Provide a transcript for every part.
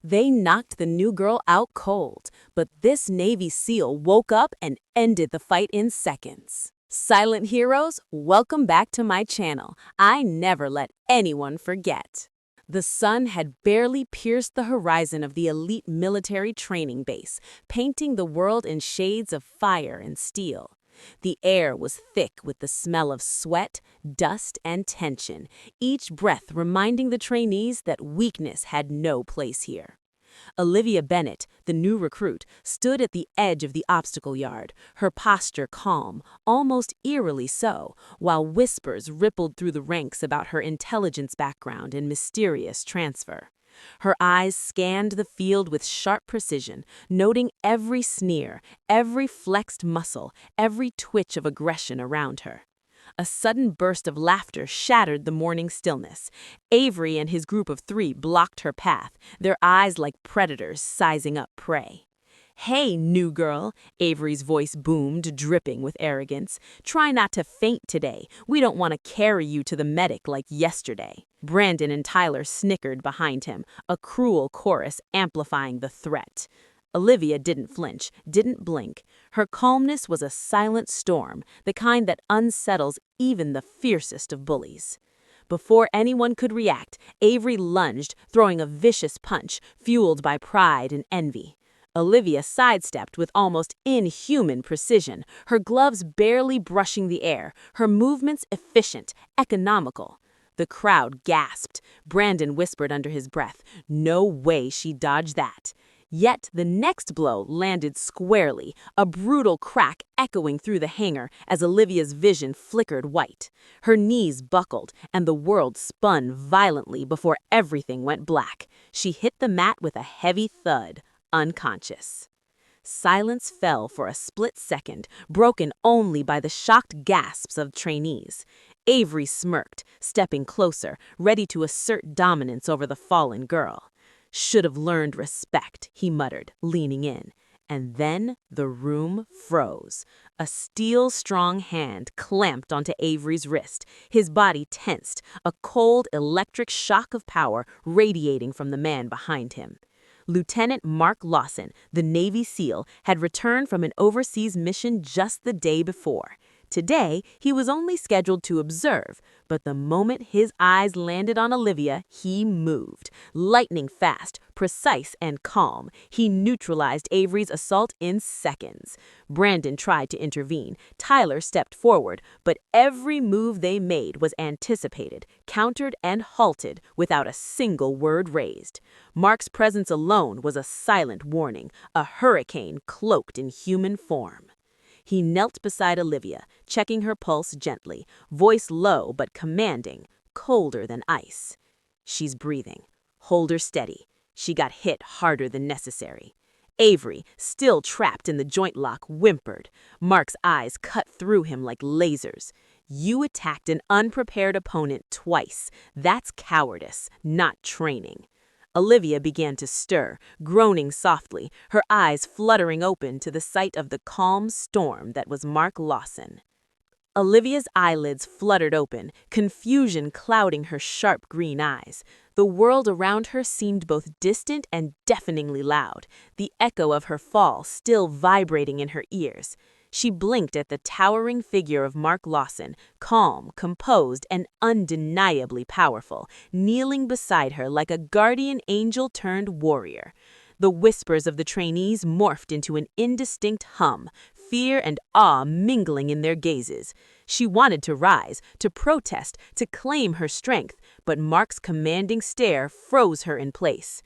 They knocked the new girl out cold, but this Navy SEAL woke up and ended the fight in seconds. Silent heroes, welcome back to my channel. I never let anyone forget. The sun had barely pierced the horizon of the elite military training base, painting the world in shades of fire and steel. The air was thick with the smell of sweat, dust, and tension, each breath reminding the trainees that weakness had no place here. Olivia Bennett, the new recruit, stood at the edge of the obstacle yard, her posture calm, almost eerily so, while whispers rippled through the ranks about her intelligence background and mysterious transfer. Her eyes scanned the field with sharp precision, noting every sneer, every flexed muscle, every twitch of aggression around her. A sudden burst of laughter shattered the morning stillness. Avery and his group of 3 blocked her path, their eyes like predators sizing up prey. "Hey, new girl," Avery's voice boomed, dripping with arrogance. "Try not to faint today. We don't want to carry you to the medic like yesterday." Brandon and Tyler snickered behind him, a cruel chorus amplifying the threat. Olivia didn't flinch, didn't blink. Her calmness was a silent storm, the kind that unsettles even the fiercest of bullies. Before anyone could react, Avery lunged, throwing a vicious punch, fueled by pride and envy. Olivia sidestepped with almost inhuman precision, her gloves barely brushing the air, her movements efficient, economical. The crowd gasped. Brandon whispered under his breath, "No way she dodged that." Yet the next blow landed squarely, a brutal crack echoing through the hangar as Olivia's vision flickered white. Her knees buckled, and the world spun violently before everything went black. She hit the mat with a heavy thud, unconscious. Silence fell for a split second, broken only by the shocked gasps of trainees. Avery smirked, stepping closer, ready to assert dominance over the fallen girl. "Should have learned respect," he muttered, leaning in. And then the room froze. A steel-strong hand clamped onto Avery's wrist, his body tensed, a cold electric shock of power radiating from the man behind him. Lieutenant Mark Lawson, the Navy SEAL, had returned from an overseas mission just the day before. Today, he was only scheduled to observe, but the moment his eyes landed on Olivia, he moved. Lightning fast, precise, and calm, he neutralized Avery's assault in seconds. Brandon tried to intervene. Tyler stepped forward, but every move they made was anticipated, countered, and halted without a single word raised. Mark's presence alone was a silent warning, a hurricane cloaked in human form. He knelt beside Olivia, checking her pulse gently, voice low but commanding, colder than ice. "She's breathing. Hold her steady. She got hit harder than necessary." Avery, still trapped in the joint lock, whimpered. Mark's eyes cut through him like lasers. "You attacked an unprepared opponent twice. That's cowardice, not training." Olivia began to stir, groaning softly, her eyes fluttering open to the sight of the calm storm that was Mark Lawson. Olivia's eyelids fluttered open, confusion clouding her sharp green eyes. The world around her seemed both distant and deafeningly loud, the echo of her fall still vibrating in her ears. She blinked at the towering figure of Mark Lawson, calm, composed, and undeniably powerful, kneeling beside her like a guardian angel turned warrior. The whispers of the trainees morphed into an indistinct hum, fear and awe mingling in their gazes. She wanted to rise, to protest, to claim her strength, but Mark's commanding stare froze her in place.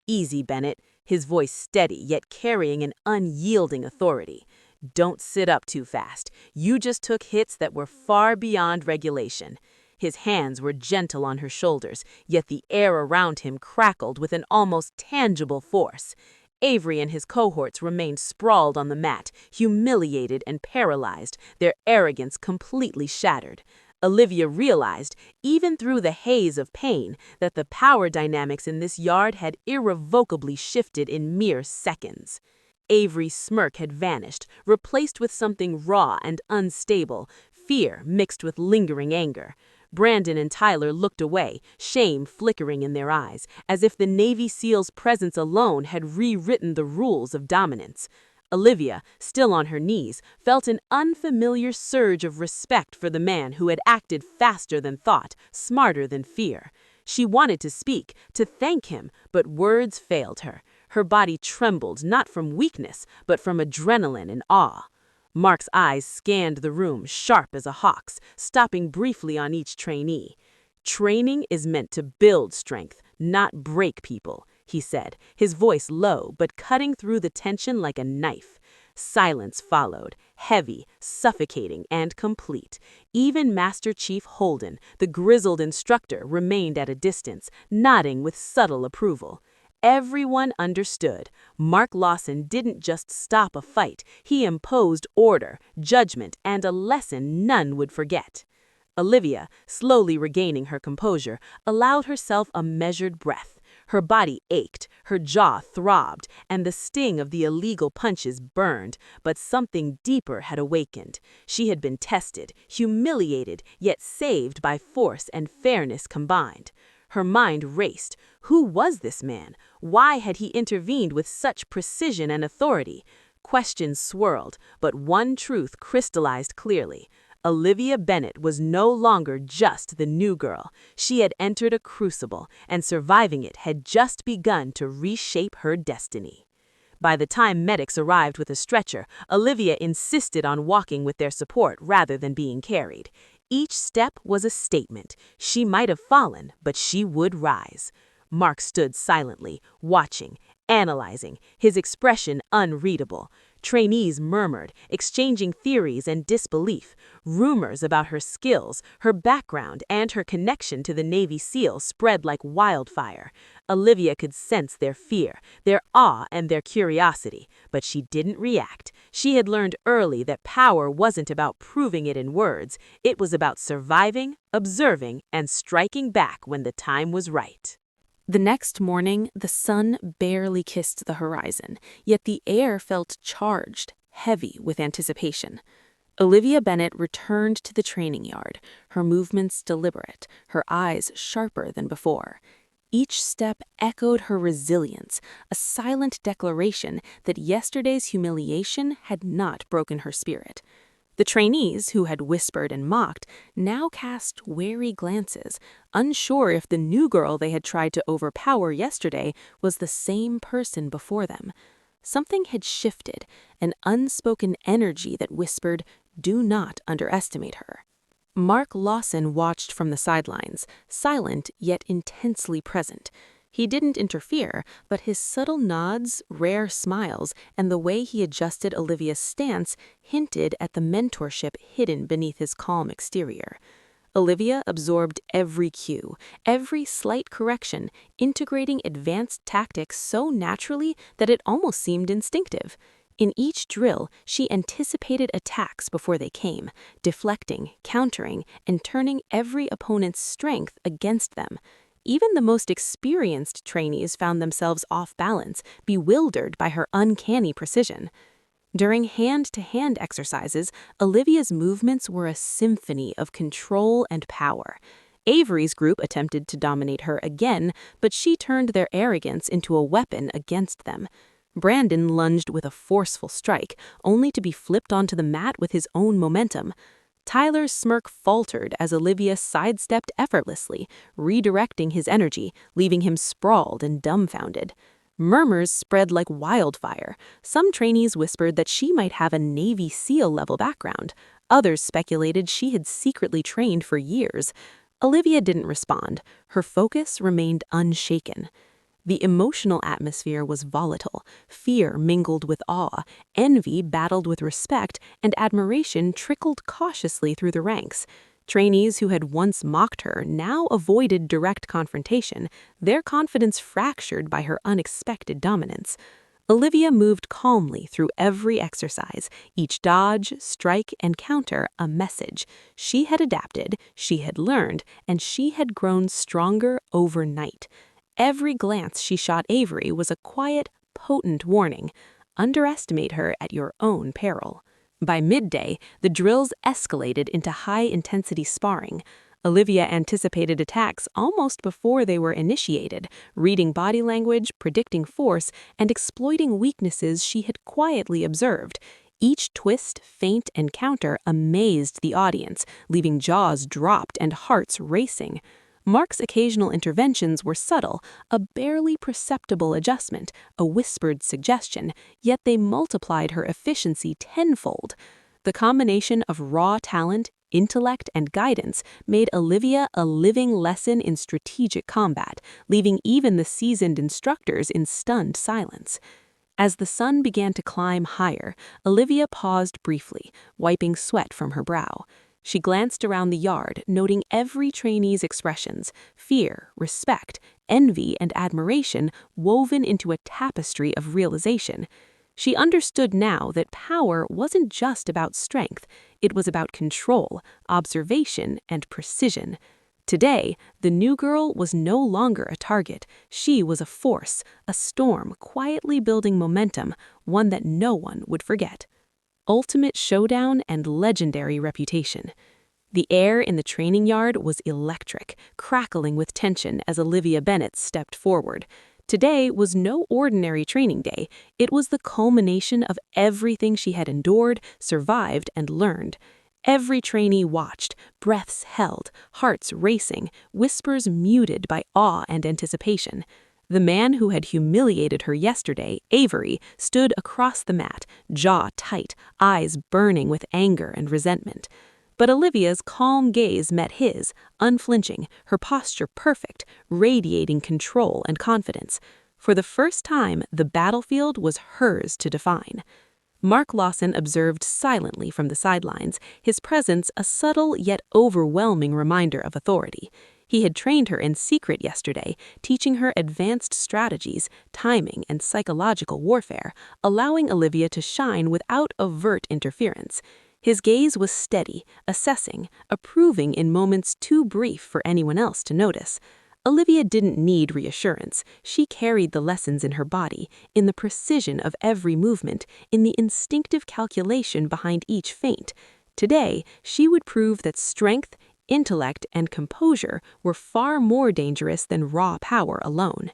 "Easy, Bennett," his voice steady yet carrying an unyielding authority. "Don't sit up too fast. You just took hits that were far beyond regulation." His hands were gentle on her shoulders, yet the air around him crackled with an almost tangible force. Avery and his cohorts remained sprawled on the mat, humiliated and paralyzed, their arrogance completely shattered. Olivia realized, even through the haze of pain, that the power dynamics in this yard had irrevocably shifted in mere seconds. Avery's smirk had vanished, replaced with something raw and unstable, fear mixed with lingering anger. Brandon and Tyler looked away, shame flickering in their eyes, as if the Navy SEAL's presence alone had rewritten the rules of dominance. Olivia, still on her knees, felt an unfamiliar surge of respect for the man who had acted faster than thought, smarter than fear. She wanted to speak, to thank him, but words failed her. Her body trembled not from weakness, but from adrenaline and awe. Mark's eyes scanned the room, sharp as a hawk's, stopping briefly on each trainee. "Training is meant to build strength, not break people," he said, his voice low but cutting through the tension like a knife. Silence followed, heavy, suffocating, and complete. Even Master Chief Holden, the grizzled instructor, remained at a distance, nodding with subtle approval. Everyone understood. Mark Lawson didn't just stop a fight, he imposed order, judgment, and a lesson none would forget. Olivia, slowly regaining her composure, allowed herself a measured breath. Her body ached, her jaw throbbed, and the sting of the illegal punches burned, but something deeper had awakened. She had been tested, humiliated, yet saved by force and fairness combined. Her mind raced. Who was this man? Why had he intervened with such precision and authority? Questions swirled, but one truth crystallized clearly. Olivia Bennett was no longer just the new girl. She had entered a crucible, and surviving it had just begun to reshape her destiny. By the time medics arrived with a stretcher, Olivia insisted on walking with their support rather than being carried. Each step was a statement. She might have fallen, but she would rise. Mark stood silently, watching, analyzing, his expression unreadable. Trainees murmured, exchanging theories and disbelief. Rumors about her skills, her background, and her connection to the Navy SEAL spread like wildfire. Olivia could sense their fear, their awe, and their curiosity, but she didn't react. She had learned early that power wasn't about proving it in words. It was about surviving, observing, and striking back when the time was right. The next morning, the sun barely kissed the horizon, yet the air felt charged, heavy with anticipation. Olivia Bennett returned to the training yard, her movements deliberate, her eyes sharper than before. Each step echoed her resilience, a silent declaration that yesterday's humiliation had not broken her spirit. The trainees, who had whispered and mocked, now cast wary glances, unsure if the new girl they had tried to overpower yesterday was the same person before them. Something had shifted, an unspoken energy that whispered, "Do not underestimate her." Mark Lawson watched from the sidelines, silent yet intensely present. He didn't interfere, but his subtle nods, rare smiles, and the way he adjusted Olivia's stance hinted at the mentorship hidden beneath his calm exterior. Olivia absorbed every cue, every slight correction, integrating advanced tactics so naturally that it almost seemed instinctive. In each drill, she anticipated attacks before they came, deflecting, countering, and turning every opponent's strength against them. Even the most experienced trainees found themselves off balance, bewildered by her uncanny precision. During hand-to-hand exercises, Olivia's movements were a symphony of control and power. Avery's group attempted to dominate her again, but she turned their arrogance into a weapon against them. Brandon lunged with a forceful strike, only to be flipped onto the mat with his own momentum. Tyler's smirk faltered as Olivia sidestepped effortlessly, redirecting his energy, leaving him sprawled and dumbfounded. Murmurs spread like wildfire. Some trainees whispered that she might have a Navy SEAL-level background. Others speculated she had secretly trained for years. Olivia didn't respond. Her focus remained unshaken. The emotional atmosphere was volatile. Fear mingled with awe, envy battled with respect, and admiration trickled cautiously through the ranks. Trainees who had once mocked her now avoided direct confrontation, their confidence fractured by her unexpected dominance. Olivia moved calmly through every exercise, each dodge, strike, and counter a message. She had adapted, she had learned, and she had grown stronger overnight. Every glance she shot Avery was a quiet, potent warning. Underestimate her at your own peril. By midday, the drills escalated into high-intensity sparring. Olivia anticipated attacks almost before they were initiated, reading body language, predicting force, and exploiting weaknesses she had quietly observed. Each twist, feint, and counter amazed the audience, leaving jaws dropped and hearts racing. Mark's occasional interventions were subtle, a barely perceptible adjustment, a whispered suggestion, yet they multiplied her efficiency tenfold. The combination of raw talent, intellect, and guidance made Olivia a living lesson in strategic combat, leaving even the seasoned instructors in stunned silence. As the sun began to climb higher, Olivia paused briefly, wiping sweat from her brow. She glanced around the yard, noting every trainee's expressions, fear, respect, envy, and admiration woven into a tapestry of realization. She understood now that power wasn't just about strength, it was about control, observation, and precision. Today, the new girl was no longer a target. She was a force, a storm quietly building momentum, one that no one would forget. Ultimate showdown and legendary reputation. The air in the training yard was electric, crackling with tension as Olivia Bennett stepped forward. Today was no ordinary training day. It was the culmination of everything she had endured, survived, and learned. Every trainee watched, breaths held, hearts racing, whispers muted by awe and anticipation. The man who had humiliated her yesterday, Avery, stood across the mat, jaw tight, eyes burning with anger and resentment. But Olivia's calm gaze met his, unflinching, her posture perfect, radiating control and confidence. For the first time, the battlefield was hers to define. Mark Lawson observed silently from the sidelines, his presence a subtle yet overwhelming reminder of authority. He had trained her in secret yesterday, teaching her advanced strategies, timing, and psychological warfare, allowing Olivia to shine without overt interference. His gaze was steady, assessing, approving in moments too brief for anyone else to notice. Olivia didn't need reassurance. She carried the lessons in her body, in the precision of every movement, in the instinctive calculation behind each feint. Today, she would prove that strength, intellect, and composure were far more dangerous than raw power alone.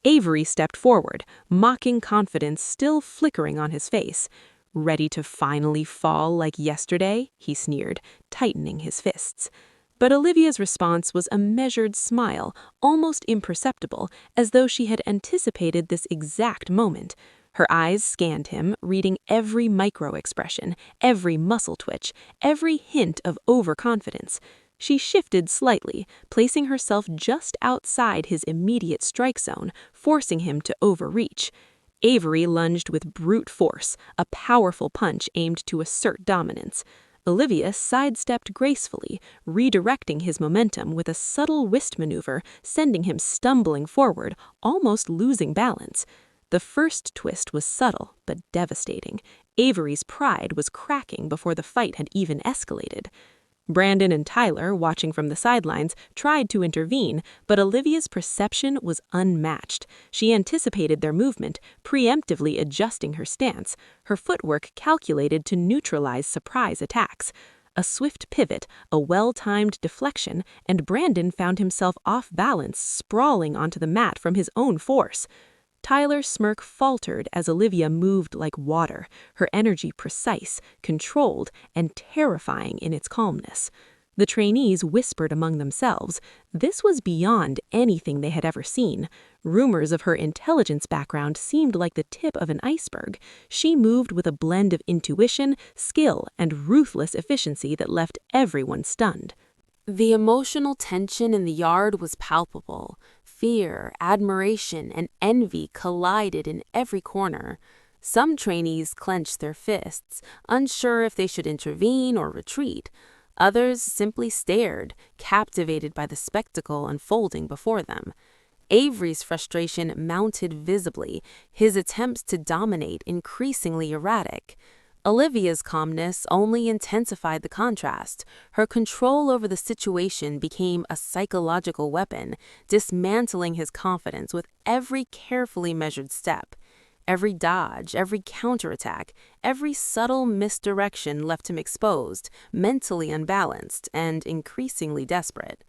Avery stepped forward, mocking confidence still flickering on his face. "Ready to finally fall like yesterday?" he sneered, tightening his fists. But Olivia's response was a measured smile, almost imperceptible, as though she had anticipated this exact moment. Her eyes scanned him, reading every micro-expression, every muscle twitch, every hint of overconfidence. She shifted slightly, placing herself just outside his immediate strike zone, forcing him to overreach. Avery lunged with brute force, a powerful punch aimed to assert dominance. Olivia sidestepped gracefully, redirecting his momentum with a subtle wrist maneuver, sending him stumbling forward, almost losing balance. The first twist was subtle, but devastating. Avery's pride was cracking before the fight had even escalated. Brandon and Tyler, watching from the sidelines, tried to intervene, but Olivia's perception was unmatched. She anticipated their movement, preemptively adjusting her stance, her footwork calculated to neutralize surprise attacks. A swift pivot, a well-timed deflection, and Brandon found himself off balance, sprawling onto the mat from his own force. Tyler's smirk faltered as Olivia moved like water, her energy precise, controlled, and terrifying in its calmness. The trainees whispered among themselves. This was beyond anything they had ever seen. Rumors of her intelligence background seemed like the tip of an iceberg. She moved with a blend of intuition, skill, and ruthless efficiency that left everyone stunned. The emotional tension in the yard was palpable. Fear, admiration, and envy collided in every corner. Some trainees clenched their fists, unsure if they should intervene or retreat. Others simply stared, captivated by the spectacle unfolding before them. Avery's frustration mounted visibly, his attempts to dominate increasingly erratic. Olivia's calmness only intensified the contrast. Her control over the situation became a psychological weapon, dismantling his confidence with every carefully measured step. Every dodge, every counterattack, every subtle misdirection left him exposed, mentally unbalanced, and increasingly desperate.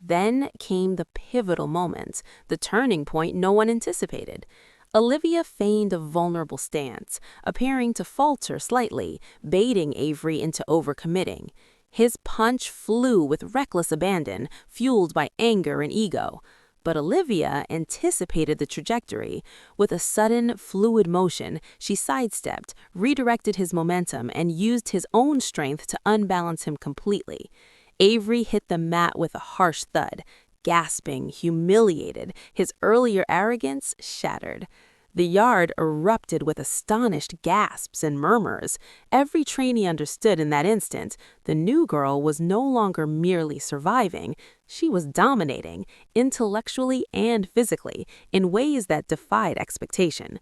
Then came the pivotal moment, the turning point no one anticipated. Olivia feigned a vulnerable stance, appearing to falter slightly, baiting Avery into overcommitting. His punch flew with reckless abandon, fueled by anger and ego. But Olivia anticipated the trajectory. With a sudden, fluid motion, she sidestepped, redirected his momentum, and used his own strength to unbalance him completely. Avery hit the mat with a harsh thud. Gasping, humiliated, his earlier arrogance shattered. The yard erupted with astonished gasps and murmurs. Every trainee understood in that instant the new girl was no longer merely surviving. She was dominating, intellectually and physically, in ways that defied expectation.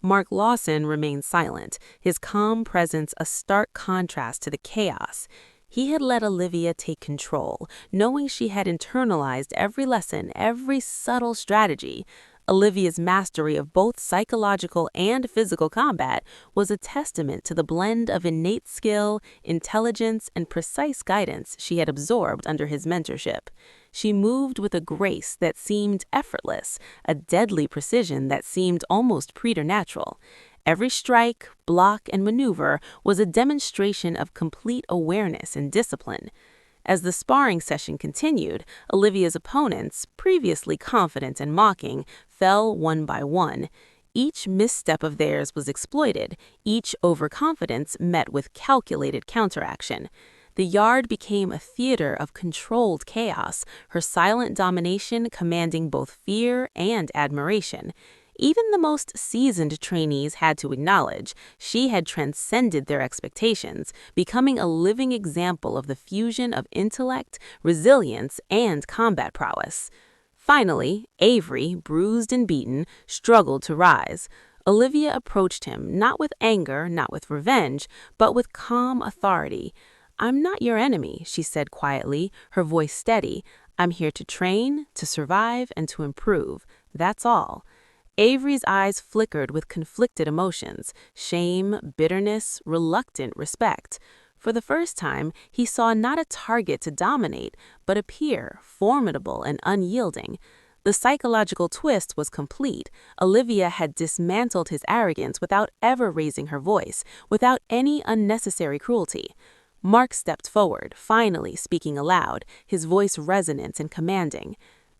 Mark Lawson remained silent, his calm presence a stark contrast to the chaos. He had let Olivia take control, knowing she had internalized every lesson, every subtle strategy. Olivia's mastery of both psychological and physical combat was a testament to the blend of innate skill, intelligence, and precise guidance she had absorbed under his mentorship. She moved with a grace that seemed effortless, a deadly precision that seemed almost preternatural. Every strike, block, and maneuver was a demonstration of complete awareness and discipline. As the sparring session continued, Olivia's opponents, previously confident and mocking, fell one by one. Each misstep of theirs was exploited, each overconfidence met with calculated counteraction. The yard became a theater of controlled chaos, her silent domination commanding both fear and admiration. Even the most seasoned trainees had to acknowledge she had transcended their expectations, becoming a living example of the fusion of intellect, resilience, and combat prowess. Finally, Avery, bruised and beaten, struggled to rise. Olivia approached him, not with anger, not with revenge, but with calm authority. "I'm not your enemy," she said quietly, her voice steady. "I'm here to train, to survive, and to improve. That's all." Avery's eyes flickered with conflicted emotions, shame, bitterness, reluctant respect. For the first time, he saw not a target to dominate, but a peer, formidable and unyielding. The psychological twist was complete. Olivia had dismantled his arrogance without ever raising her voice, without any unnecessary cruelty. Mark stepped forward, finally speaking aloud, his voice resonant and commanding.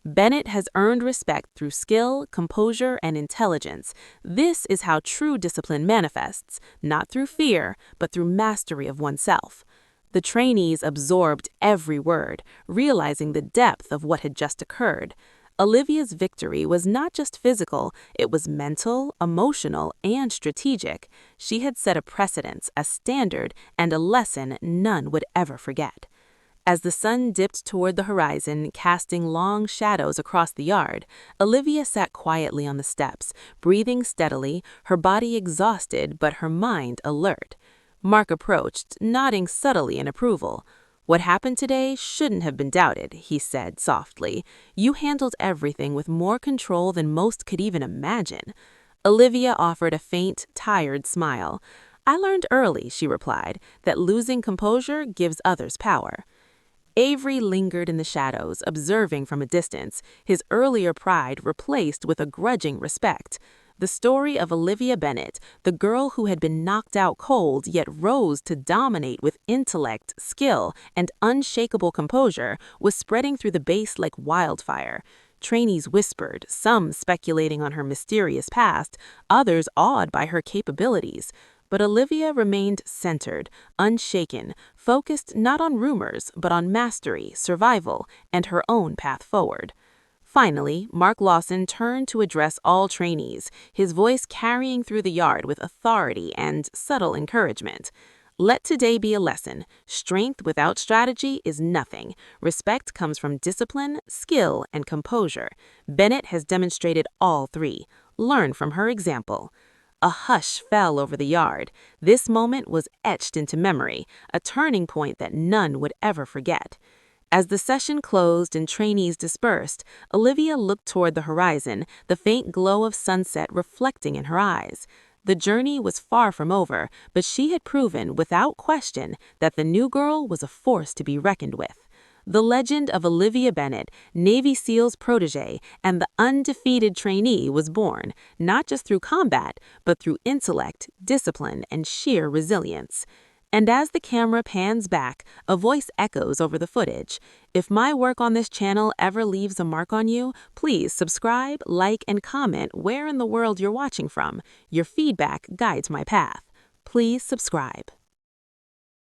"Bennett has earned respect through skill, composure, and intelligence. This is how true discipline manifests, not through fear, but through mastery of oneself." The trainees absorbed every word, realizing the depth of what had just occurred. Olivia's victory was not just physical, it was mental, emotional, and strategic. She had set a precedent, a standard, and a lesson none would ever forget. As the sun dipped toward the horizon, casting long shadows across the yard, Olivia sat quietly on the steps, breathing steadily, her body exhausted but her mind alert. Mark approached, nodding subtly in approval. "What happened today shouldn't have been doubted," he said softly. "You handled everything with more control than most could even imagine." Olivia offered a faint, tired smile. "I learned early," she replied, "that losing composure gives others power." Avery lingered in the shadows, observing from a distance, his earlier pride replaced with a grudging respect. The story of Olivia Bennett, the girl who had been knocked out cold yet rose to dominate with intellect, skill, and unshakable composure, was spreading through the base like wildfire. Trainees whispered, some speculating on her mysterious past, others awed by her capabilities. But Olivia remained centered, unshaken, focused not on rumors, but on mastery, survival, and her own path forward. Finally, Mark Lawson turned to address all trainees, his voice carrying through the yard with authority and subtle encouragement. "Let today be a lesson. Strength without strategy is nothing. Respect comes from discipline, skill, and composure. Bennett has demonstrated all three. Learn from her example." A hush fell over the yard. This moment was etched into memory, a turning point that none would ever forget. As the session closed and trainees dispersed, Olivia looked toward the horizon, the faint glow of sunset reflecting in her eyes. The journey was far from over, but she had proven, without question, that the new girl was a force to be reckoned with. The legend of Olivia Bennett, Navy SEAL's protege, and the undefeated trainee was born, not just through combat, but through intellect, discipline, and sheer resilience. And as the camera pans back, a voice echoes over the footage. If my work on this channel ever leaves a mark on you, please subscribe, like, and comment where in the world you're watching from. Your feedback guides my path. Please subscribe.